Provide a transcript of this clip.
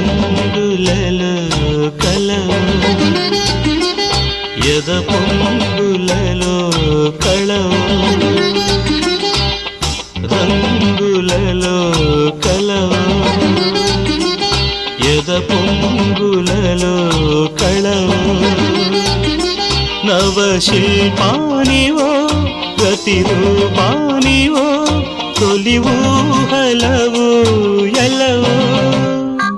రంగులలో కలవు ఎద పొంగులలో కళవు రంగులలో కలవు ఎద పొంగులలో కళవు నవశిల్పానివో ప్రతిరూపానివో తొలి ఊహలవు ఎలవో